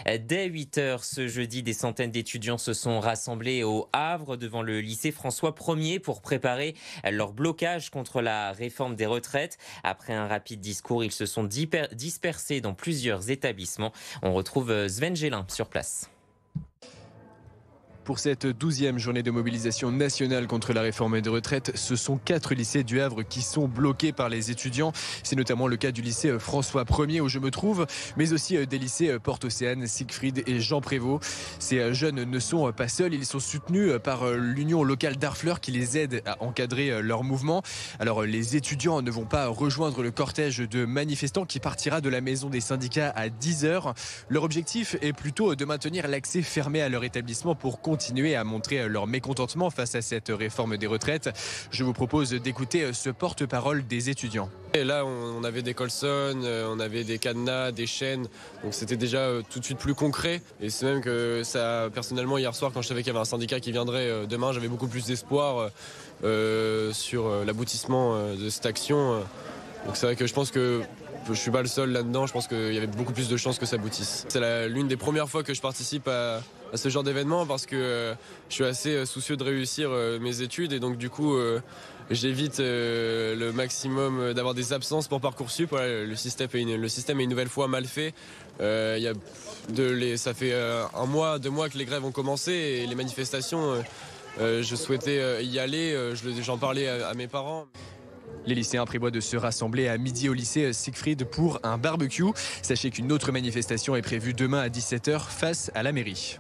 Dès 8 heures ce jeudi, des centaines d'étudiants se sont rassemblés au Havre devant le lycée François 1er pour préparer leur blocage contre la réforme des retraites. Après un rapide discours, ils se sont dispersés dans plusieurs établissements. On retrouve Sven Gélin sur place. Pour cette 12e journée de mobilisation nationale contre la réforme des retraites, ce sont 4 lycées du Havre qui sont bloqués par les étudiants. C'est notamment le cas du lycée François 1er où je me trouve, mais aussi des lycées Porte-Océane, Siegfried et Jean Prévost. Ces jeunes ne sont pas seuls, ils sont soutenus par l'union locale d'Harfleur qui les aide à encadrer leur mouvement. Alors les étudiants ne vont pas rejoindre le cortège de manifestants qui partira de la maison des syndicats à 10 heures. Leur objectif est plutôt de maintenir l'accès fermé à leur établissement pour continuer à montrer leur mécontentement face à cette réforme des retraites. Je vous propose d'écouter ce porte-parole des étudiants. Et là, on avait des colsons, on avait des cadenas, des chaînes, donc c'était déjà tout de suite plus concret. Et c'est même que ça, personnellement, hier soir, quand je savais qu'il y avait un syndicat qui viendrait demain, j'avais beaucoup plus d'espoir sur l'aboutissement de cette action. Donc c'est vrai que je pense que je suis pas le seul là-dedans, je pense qu'il y avait beaucoup plus de chances que ça aboutisse. C'est l'une des premières fois que je participe à ce genre d'événement parce que je suis assez soucieux de réussir mes études et donc du coup j'évite le maximum d'avoir des absences pour Parcoursup. Voilà, le système est une nouvelle fois mal fait. Ça fait 1 mois, 2 mois que les grèves ont commencé et les manifestations, je souhaitais y aller, j'en parlais à mes parents. Les lycéens prévoient de se rassembler à midi au lycée Siegfried pour un barbecue. Sachez qu'une autre manifestation est prévue demain à 17 h face à la mairie.